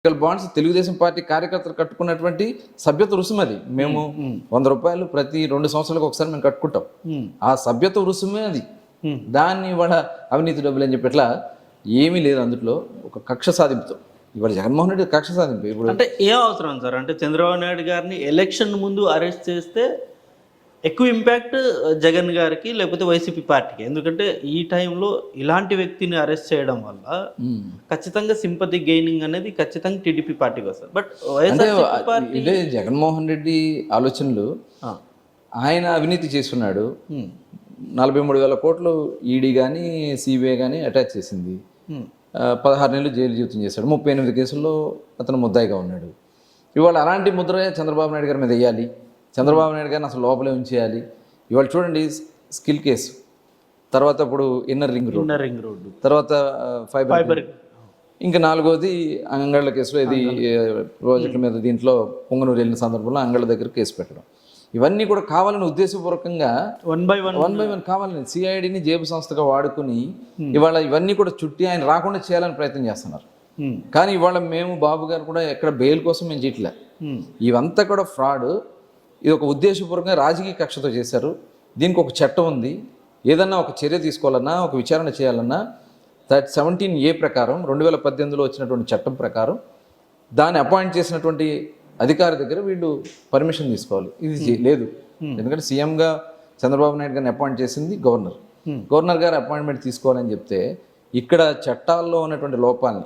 Bonds Telugu Desam party కార్యకర్తలు కట్టుకున్నటువంటి సభ్యత రుసుము అది. మేము 100 రూపాయలు ప్రతి 2 సంవత్సరాలకు ఒకసారి మేము కట్టుకుంటాం. ఆ సభ్యత రుసుమే అది. దాన్ని ఇవాళ అవినీతి డబ్బులు అని చెప్పి ఇట్లా ఏమీ లేదు. అందులో ఒక కక్ష సాధింపుతో ఇవాళ జగన్మోహన్ రెడ్డి కక్ష సాధింపు. ఇప్పుడు అంటే ఏం అవసరం సార్? అంటే చంద్రబాబు నాయుడు గారిని ఎలక్షన్ ముందు అరెస్ట్ చేస్తే ఎక్కువ ఇంపాక్ట్ జగన్ గారికి లేకపోతే వైసీపీ పార్టీకి. ఎందుకంటే ఈ టైంలో ఇలాంటి వ్యక్తిని అరెస్ట్ చేయడం వల్ల ఖచ్చితంగా సింపతి గెయినింగ్ అనేది ఖచ్చితంగా టీడీపీ పార్టీకి వస్తుంది. బట్ ఇదే జగన్మోహన్ రెడ్డి ఆలోచనలు. ఆయన అవినీతి చేస్తున్నాడు. 43,000 కోట్లు ఈడీ కానీ సిబిఐ కానీ అటాచ్ చేసింది. 16 నెలలు జైలు జీవితం చేశాడు. 38 కేసుల్లో అతను ముద్దాయిగా ఉన్నాడు. ఇవాళ అలాంటి ముద్ర చంద్రబాబు నాయుడు గారి మీద వేయాలి. చంద్రబాబు నాయుడు గారిని అసలు లోపలే ఉంచేయాలి. ఇవాళ చూడండి, స్కిల్ కేసు, తర్వాత ఇప్పుడు ఇన్నర్ రింగ్ రోడ్, తర్వాత ఫైబర్, ఇంకా 4వది అంగళ్ళ కేసులో ఇది ప్రాజెక్టుల మీద దీంట్లో పొంగనూరు వెళ్ళిన సందర్భంలో అంగళ్ళ దగ్గర కేసు పెట్టడం. ఇవన్నీ కూడా కావాలని ఉద్దేశపూర్వకంగా వన్ బై వన్ కావాలని సిఐడిని జేబు సంస్థగా వాడుకుని ఇవాళ ఇవన్నీ కూడా చుట్టి ఆయన రాకుండా చేయాలని ప్రయత్నం చేస్తున్నారు. కానీ ఇవాళ మేము బాబు గారు కూడా ఎక్కడ బెయిల్ కోసం మేము చేయట్లే. ఇవంతా కూడా ఫ్రాడ్. ఇది ఒక ఉద్దేశపూర్వకంగా రాజకీయ కక్షతో చేశారు. దీనికి ఒక చట్టం ఉంది. ఏదన్నా ఒక చర్య తీసుకోవాలన్నా, ఒక విచారణ చేయాలన్నా 17A ప్రకారం 2018లో వచ్చినటువంటి చట్టం ప్రకారం దాన్ని అపాయింట్ చేసినటువంటి అధికారి దగ్గర వీళ్ళు పర్మిషన్ తీసుకోవాలి. ఇది లేదు. ఎందుకంటే సీఎంగా చంద్రబాబు నాయుడు గారిని అపాయింట్ చేసింది గవర్నర్ గారు అపాయింట్మెంట్ తీసుకోవాలని చెప్తే ఇక్కడ చట్టాల్లో ఉన్నటువంటి లోపాలని,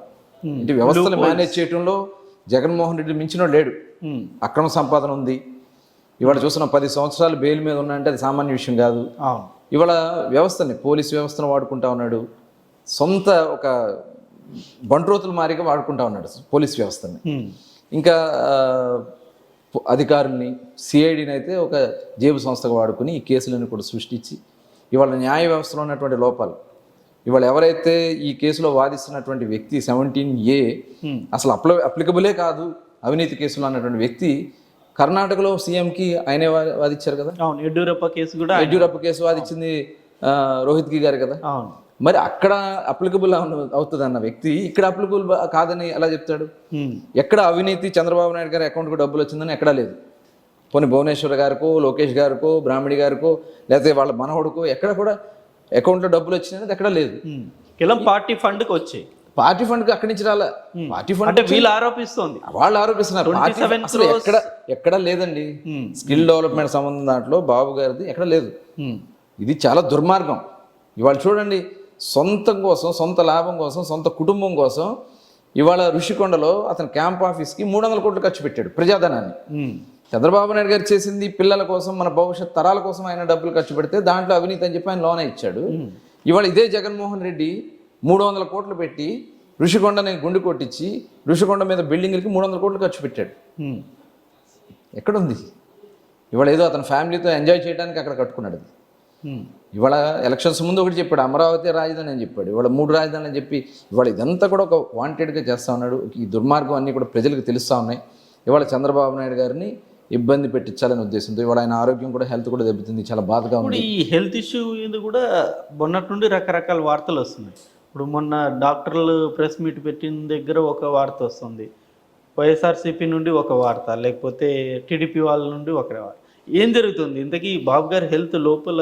అంటే వ్యవస్థలు మేనేజ్ చేయడంలో జగన్మోహన్ రెడ్డి మించిన లేడు. అక్రమ సంపాదన ఉంది. ఇవాళ చూసిన 10 సంవత్సరాలు బెయిల్ మీద ఉన్నాయంటే అది సామాన్య విషయం కాదు. ఇవాళ వ్యవస్థని, పోలీస్ వ్యవస్థను వాడుకుంటా ఉన్నాడు. సొంత ఒక బంట్రోతుల మారిగా వాడుకుంటా ఉన్నాడు పోలీస్ వ్యవస్థని. ఇంకా అధికారుల్ని, సిఐడిని అయితే ఒక జేబు సంస్థగా వాడుకుని ఈ కేసులను కూడా సృష్టించి ఇవాళ న్యాయ వ్యవస్థలో ఉన్నటువంటి లోపాలు, ఇవాళ ఎవరైతే ఈ కేసులో వాదిస్తున్నటువంటి వ్యక్తి 17A అసలు అప్లికబులే కాదు అవినీతి కేసులో అన్నటువంటి వ్యక్తి కర్ణాటకలో సీఎంకి ఆయనే వాదించారు కదా. యడ్యూరప్ప కేసు వాదించింది రోహిత్గి గారు కదా. మరి అక్కడ అప్లికబుల్ అవుతుంది అన్న వ్యక్తి ఇక్కడ అప్లికబుల్ కాదని ఎలా చెప్తాడు? ఎక్కడ అవినీతి చంద్రబాబు నాయుడు గారి అకౌంట్కు డబ్బులు వచ్చిందని ఎక్కడా లేదు. పోనీ భువనేశ్వర్ గారికో, లోకేష్ గారికో, బ్రాహ్మణి గారికో, లేకపోతే వాళ్ళ మనవడికో ఎక్కడ కూడా అకౌంట్లో డబ్బులు వచ్చినాయి ఎక్కడా లేదు. కేవలం పార్టీ ఫండ్కి వచ్చాయి. పార్టీ ఫండ్కి అక్కడి నుంచి రాలే. పార్టీ ఫండ్ వీళ్ళు ఆరోపిస్తుంది, వాళ్ళు ఆరోపిస్తున్నారు. అసలు ఎక్కడా లేదండి. స్కిల్ డెవలప్మెంట్ సంబంధం దాంట్లో బాబు గారిది ఎక్కడ లేదు. ఇది చాలా దుర్మార్గం. ఇవాళ చూడండి, సొంతం కోసం, సొంత లాభం కోసం, సొంత కుటుంబం కోసం ఇవాళ ఋషికొండలో అతని క్యాంప్ ఆఫీస్కి 300 కోట్లు ఖర్చు పెట్టాడు ప్రజాధనాన్ని. చంద్రబాబు నాయుడు గారు చేసింది పిల్లల కోసం, మన భవిష్యత్ తరాల కోసం ఆయన డబ్బులు ఖర్చు పెడితే దాంట్లో అవినీతి అని చెప్పి ఆయన లోనే ఇచ్చాడు. ఇవాళ ఇదే జగన్మోహన్ రెడ్డి 300 కోట్లు పెట్టి ఋషికొండని గుండు కొట్టించి ఋషికొండ మీద బిల్డింగ్లకి 300 కోట్లు ఖర్చు పెట్టాడు. ఎక్కడుంది? ఇవాళ ఏదో అతని ఫ్యామిలీతో ఎంజాయ్ చేయడానికి అక్కడ కట్టుకున్నాడు. ఇవాళ ఎలక్షన్స్ ముందు ఒకటి చెప్పాడు, అమరావతి రాజధాని అని చెప్పాడు. ఇవాళ 3 రాజధానులు అని చెప్పి ఇవాళ ఇదంతా కూడా ఒక వాంటెడ్గా చేస్తూ ఉన్నాడు. ఈ దుర్మార్గం అన్నీ కూడా ప్రజలకు తెలుస్తూ ఉన్నాయి. ఇవాళ చంద్రబాబు నాయుడు గారిని ఇబ్బంది పెట్టించాలనే ఉద్దేశంతో ఇవాళ ఆయన ఆరోగ్యం కూడా, హెల్త్ కూడా దెబ్బతింది. చాలా బాధగా ఉంది. ఈ హెల్త్ ఇష్యూ ఇది కూడా మొన్నటి నుండి రకరకాల వార్తలు వస్తున్నాయి. ఇప్పుడు మొన్న డాక్టర్లు ప్రెస్ మీట్ పెట్టిన దగ్గర ఒక వార్త వస్తుంది, వైఎస్ఆర్సీపీ నుండి ఒక వార్త, లేకపోతే టీడీపీ వాళ్ళ నుండి ఒక వార్త. ఏం జరుగుతుంది ఇంతకీ? బాబు గారి హెల్త్ లోపల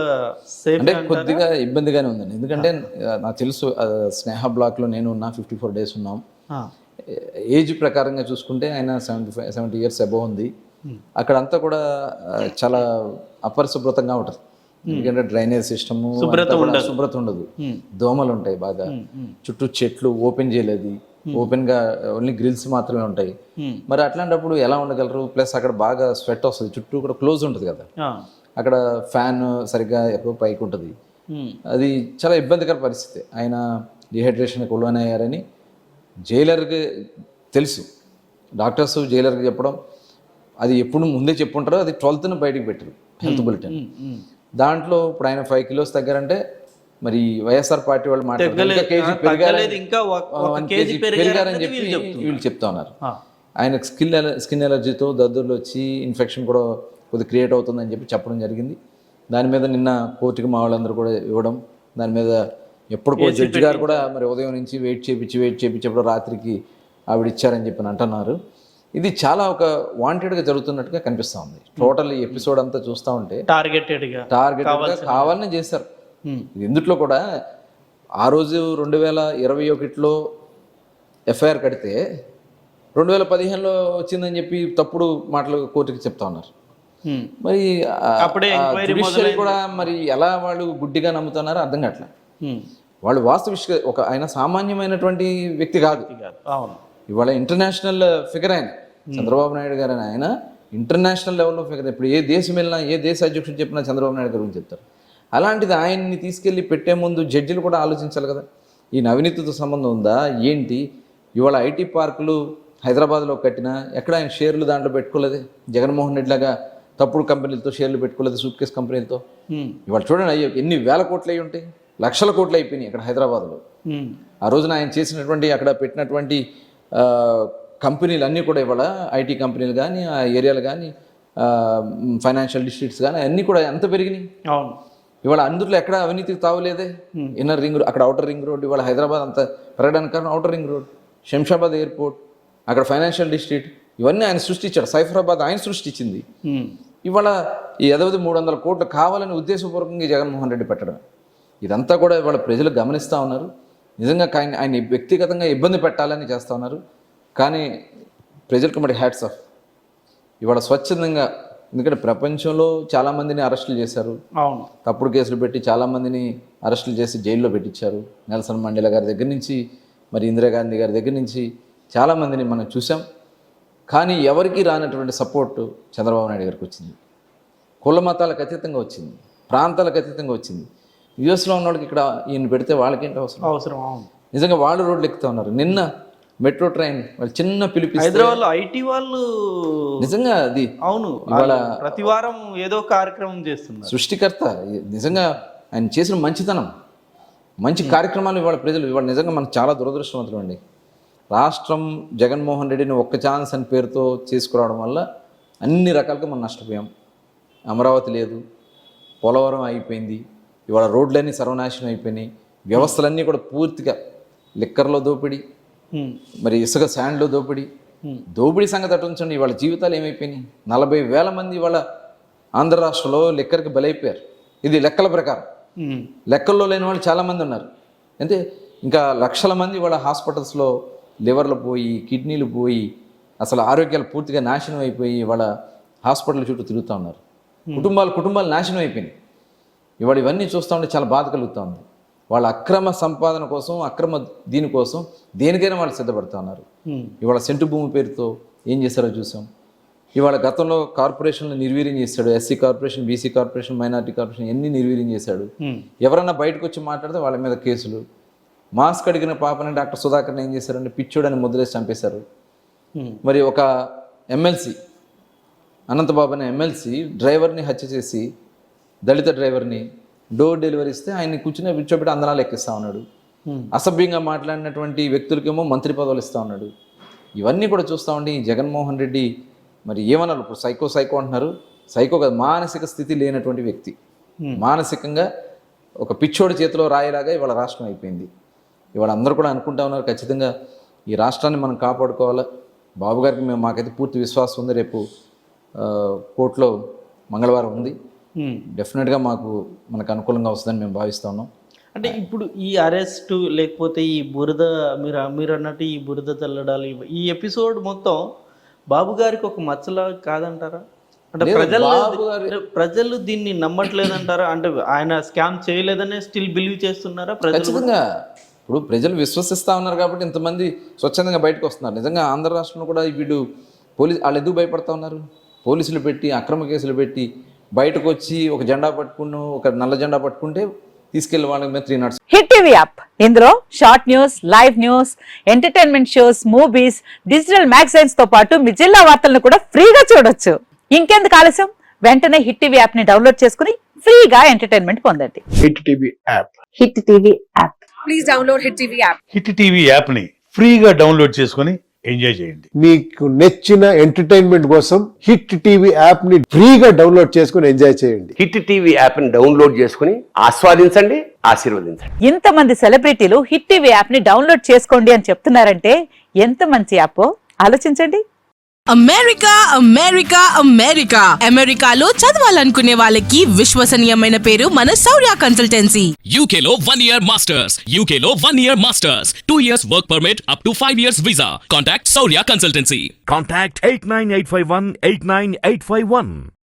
అంటే కొద్దిగా ఇబ్బందిగానే ఉందండి. ఎందుకంటే నాకు తెలుసు, స్నేహ బ్లాక్లో నేను ఉన్నా, 54 డేస్ ఉన్నాం. ఏజ్ ప్రకారంగా చూసుకుంటే ఆయన 70 ఇయర్స్ అబోవ్ ఉంది. అక్కడంతా కూడా చాలా అపరిశుభ్రతంగా ఉంటుంది. ఎందుకంటే డ్రైనేజ్ సిస్టము శుభ్రత ఉండదు, దోమలు ఉంటాయి బాగా, చుట్టూ చెట్లు ఓపెన్ చేయలేదు, ఓపెన్గా ఓన్లీ గ్రిల్స్ మాత్రమే ఉంటాయి. మరి అట్లాంటప్పుడు ఎలా ఉండగలరు? ప్లస్ అక్కడ బాగా స్వెట్ వస్తుంది, చుట్టూ కూడా క్లోజ్ ఉంటుంది కదా. అక్కడ ఫ్యాన్ సరిగ్గా ఎక్కడో పైకి ఉంటుంది. అది చాలా ఇబ్బందికర పరిస్థితి. ఆయన డిహైడ్రేషన్కి లోనయ్యారని జైలర్కి తెలుసు. డాక్టర్స్ జైలర్కి చెప్పడం, అది ఎప్పుడు ముందే చెప్పుంటారో, అది 12th బయటకు పెట్టారు హెల్త్ బులెటిన్. దాంట్లో ఇప్పుడు ఆయన 5 kilos తగ్గారంటే మరి వైఎస్ఆర్ పార్టీ వాళ్ళు మాట్లాడారు కేజీ పెరిగారని చెప్పి వీళ్ళు చెప్తా ఉన్నారు. ఆయనకు స్కిన్ ఎలర్జీతో దద్దుర్లు వచ్చి ఇన్ఫెక్షన్ కూడా కొద్దిగా క్రియేట్ అవుతుందని చెప్పి చెప్పడం జరిగింది. దాని మీద నిన్న కోర్టుకి మా వాళ్ళందరూ కూడా ఇవ్వడం, దాని మీద ఎప్పటికో జడ్జి గారు కూడా మరి ఉదయం నుంచి వెయిట్ చేయించి రాత్రికి ఆవిడ ఇచ్చారని చెప్పి అంటున్నారు. ఇది చాలా ఒక వాంటెడ్గా జరుగుతున్నట్టుగా కనిపిస్తూ ఉంది. టోటల్ ఈ ఎపిసోడ్ అంతా చూస్తూ ఉంటే టార్గెటెడ్గా కావాలని చేశారు. ఇది ఎందుట్లో కూడా ఆ రోజు 2021లో ఎఫ్ఐఆర్ కడితే 2015లో వచ్చిందని చెప్పి తప్పుడు మాటలు కోర్టుకి చెప్తా ఉన్నారు. మరి జుడిషియరీ కూడా మరి ఎలా వాళ్ళు గుడ్డిగా నమ్ముతున్నారో అర్థం కావట్లేదు. వాళ్ళు ఒక ఆయన సామాన్యమైనటువంటి వ్యక్తి కాదు. ఇవాళ ఇంటర్నేషనల్ ఫిగర్ ఆయన చంద్రబాబు నాయుడు గారు అని ఆయన ఇంటర్నేషనల్ లెవెల్లో ఫిగర్. ఇప్పుడు ఏ దేశం వెళ్ళినా ఏ దేశ అధ్యక్షుడు చెప్పినా చంద్రబాబు నాయుడు గారి గురించి చెప్తారు. అలాంటిది ఆయన్ని తీసుకెళ్ళి పెట్టే ముందు జడ్జిలు కూడా ఆలోచించాలి కదా, ఈయన అవినీతితో సంబంధం ఉందా ఏంటి. ఇవాళ ఐటీ పార్కులు హైదరాబాద్లో కట్టినా ఎక్కడ ఆయన షేర్లు దాంట్లో పెట్టుకోలేదు. జగన్మోహన్ రెడ్డి లాగా తప్పుడు కంపెనీలతో షేర్లు పెట్టుకోలేదు, సూట్ కేస్ కంపెనీలతో. ఇవాళ చూడండి, అయ్యో ఎన్ని వేల కోట్లు అయి ఉంటాయి, లక్షల కోట్లు అయిపోయినాయి అక్కడ హైదరాబాద్లో. ఆ రోజున ఆయన చేసినటువంటి అక్కడ పెట్టినటువంటి కంపెనీలు అన్నీ కూడా ఇవాళ ఐటీ కంపెనీలు కానీ ఆ ఏరియాలు కానీ ఫైనాన్షియల్ డిస్ట్రిక్ట్స్ కానీ అన్నీ కూడా ఎంత పెరిగినాయి. ఇవాళ అందులో ఎక్కడ అవినీతికి తావులేదే. ఇన్నర్ రింగ్ రోడ్, అక్కడ అవుటర్ రింగ్ రోడ్, ఇవాళ హైదరాబాద్ అంత పెరగడానికి కారణం outer ring road, Shamshabad airport, అక్కడ ఫైనాన్షియల్ డిస్ట్రిక్ట్, ఇవన్నీ ఆయన సృష్టించాడు. సైఫరాబాద్ ఆయన సృష్టించింది. ఇవాళ ఈ ఎదవది 300 కోట్లు కావాలని ఉద్దేశపూర్వకంగా జగన్మోహన్ రెడ్డి పెట్టడం, ఇదంతా కూడా ఇవాళ ప్రజలు గమనిస్తూ ఉన్నారు. నిజంగా ఆయన వ్యక్తిగతంగా ఇబ్బంది పెట్టాలని చేస్తూ ఉన్నారు. కానీ ప్రజలకు మరి హ్యాట్స్ ఆఫ్. ఇవాళ స్వచ్ఛందంగా, ఎందుకంటే ప్రపంచంలో చాలామందిని అరెస్టులు చేశారు, తప్పుడు కేసులు పెట్టి చాలామందిని అరెస్టులు చేసి జైల్లో పెట్టించారు. నెల్సన్ మండేలా గారి దగ్గర నుంచి మరి ఇందిరాగాంధీ గారి దగ్గర నుంచి చాలామందిని మనం చూసాం. కానీ ఎవరికి రానటువంటి సపోర్టు చంద్రబాబు నాయుడు గారికి వచ్చింది. కుల మతాలకు అతీతంగా వచ్చింది, ప్రాంతాలకు అతీతంగా వచ్చింది. యూఎస్లో ఉన్న వాళ్ళకి ఇక్కడ ఈయన పెడితే వాళ్ళకేంటి అవసరం. నిజంగా వాళ్ళు రోడ్లు ఎక్కుతూ ఉన్నారు. నిన్న మెట్రో ట్రైన్ వాళ్ళు చిన్న పిలిపి హైదరాబాద్లో ఐటీ వాళ్ళు నిజంగా అది ఇవాళ ప్రతి వారం ఏదో కార్యక్రమం చేస్తున్నారు. సృష్టికర్త నిజంగా ఆయన చేసిన మంచితనం, మంచి కార్యక్రమాలు ఇవాళ ప్రజలు ఇవాళ నిజంగా మనకు చాలా దురదృష్టవంతులు అండి. రాష్ట్రం జగన్మోహన్ రెడ్డిని ఒక్క ఛాన్స్ అని పేరుతో చేసుకురావడం వల్ల అన్ని రకాలుగా మనం నష్టపోయాం. అమరావతి లేదు, పోలవరం అయిపోయింది, ఇవాళ రోడ్లన్నీ సర్వనాశనం అయిపోయినాయి, వ్యవస్థలన్నీ కూడా పూర్తిగా లిక్కర్లో దోపిడీ, మరి ఇసుక శాండ్లో దోపిడీ సంగతి అటు ఉంచండి. ఇవాళ జీవితాలు ఏమైపోయినాయి. 40,000 మంది ఇవాళ ఆంధ్ర రాష్ట్రంలో లిక్కర్కి బలైపోయారు. ఇది లెక్కల ప్రకారం. లెక్కల్లో లేని వాళ్ళు చాలామంది ఉన్నారు. అంటే ఇంకా లక్షల మంది ఇవాళ హాస్పిటల్స్లో లివర్లు పోయి, కిడ్నీలు పోయి, అసలు ఆరోగ్యాలు పూర్తిగా నాశనం అయిపోయి ఇవాళ హాస్పిటల్ చుట్టూ తిరుగుతూ ఉన్నారు. కుటుంబాలు నాశనం అయిపోయినాయి. ఇవాళ ఇవన్నీ చూస్తూ ఉంటే చాలా బాధ కలుగుతూ ఉంది. వాళ్ళ అక్రమ సంపాదన కోసం, అక్రమ దీనికోసం దేనికైనా వాళ్ళు సిద్ధపడుతూ ఉన్నారు. ఇవాళ సెంటు భూమి పేరుతో ఏం చేశారో చూసాం. ఇవాళ గతంలో కార్పొరేషన్లు నిర్వీర్యం చేశాడు. SC corporation, BC corporation, minority corporation ఎన్ని నిర్వీర్యం చేశాడు. ఎవరన్నా బయటకు వచ్చి మాట్లాడితే వాళ్ళ మీద కేసులు. మాస్క్ అడిగిన పాపని డాక్టర్ సుధాకర్ని ఏం చేశారంటే పిచ్చోడని ముద్రేసి చంపేశారు. మరి ఒక ఎమ్మెల్సీ అనంతబాబు అనే ఎమ్మెల్సీ డ్రైవర్ని హత్య చేసి, దళిత డ్రైవర్ని డోర్ డెలివరీ ఇస్తే ఆయన్ని కూర్చోబెట్టి అందనాలు ఎక్కిస్తూ ఉన్నాడు. అసభ్యంగా మాట్లాడినటువంటి వ్యక్తులకేమో మంత్రి పదవులు ఇస్తూ ఉన్నాడు. ఇవన్నీ కూడా చూస్తూ ఉండి ఈ జగన్మోహన్ రెడ్డి మరి ఏమన్నారు, ఇప్పుడు సైకో అంటున్నారు. సైకో కాదు, మానసిక స్థితి లేనటువంటి వ్యక్తి. మానసికంగా ఒక పిచ్చోడి చేతిలో రాయిలాగా ఇవాళ రాష్ట్రం అయిపోయింది. ఇవాళ అందరూ కూడా అనుకుంటా ఉన్నారు ఖచ్చితంగా ఈ రాష్ట్రాన్ని మనం కాపాడుకోవాలా. బాబు గారికి మాకైతే పూర్తి విశ్వాసం ఉంది. రేపు కోర్టులో మంగళవారం ఉంది. డెఫినెట్గా మనకు అనుకూలంగా వస్తుందని మేము భావిస్తూ ఉన్నాం. అంటే ఇప్పుడు ఈ అరెస్టు లేకపోతే ఈ బురద మీరు అన్నట్టు ఈ బురద చల్లడాలు ఈ ఎపిసోడ్ మొత్తం బాబు గారికి ఒక మచ్చలా కాదంటారా? అంటే ప్రజలు దీన్ని నమ్మట్లేదంటారా? అంటే ఆయన స్కామ్ చేయలేదనే స్టిల్ బిలీవ్ చేస్తున్నారా ఖచ్చితంగా? ఇప్పుడు ప్రజలు విశ్వసిస్తూ ఉన్నారు కాబట్టి ఇంతమంది స్వచ్ఛందంగా బయటకు వస్తున్నారు. నిజంగా ఆంధ్ర రాష్ట్రంలో కూడా వీడు వాళ్ళు ఎందుకు భయపడతా ఉన్నారు? పోలీసులు పెట్టి, అక్రమ కేసులు పెట్టి బయటకు వచ్చి ఒక జెండా పట్టుకుని, ఒక నల్ల జెండా పట్టుకుంటే తీసుకెళ్లి వాళ్ళ మీద 3 నాట్స్. హిట్ టీవీ యాప్, ఇందులో short news, live news, entertainment shows, movies, digital magazines తో పాటు మీ జిల్లా వార్తలను కూడా ఫ్రీగా చూడొచ్చు. ఇంకెందుకు ఆలస్యం, వెంటనే హిట్ టీవీ యాప్ ని డౌన్లోడ్ చేసుకుని ఫ్రీగా ఎంటర్టైన్మెంట్ పొందండి. Hit TV app. Hit TV app. Please download hit TV app. Hit TV app ని ఫ్రీగా డౌన్లోడ్ చేసుకుని ఎంజాయ్ చేయండి. మీకు నచ్చిన ఎంటర్టైన్మెంట్ కోసం హిట్ టీవీ యాప్ ని ఫ్రీగా డౌన్లోడ్ చేసుకుని ఎంజాయ్ చేయండి. హిట్ టీవీ యాప్ని డౌన్లోడ్ చేసుకుని ఆస్వాదించండి, ఆశీర్వదించండి. ఇంతమంది సెలబ్రిటీలు హిట్ టీవీ యాప్ ని డౌన్లోడ్ చేసుకోండి అని చెప్తున్నారంటే ఎంత మంచి యాప్ ఆలోచించండి. అమెరికా అమెరికా అమెరికా అమెరికాలో చదవాలనుకునే వాళ్ళకి విశ్వసనీయమైన పేరు మన శౌర్య కన్సల్టెన్సీ. UK లో 1 year masters. UK లో 1 year masters. 2 years work permit up to 5 years visa. Contact Saurya Consultancy. Contact 89851 89851.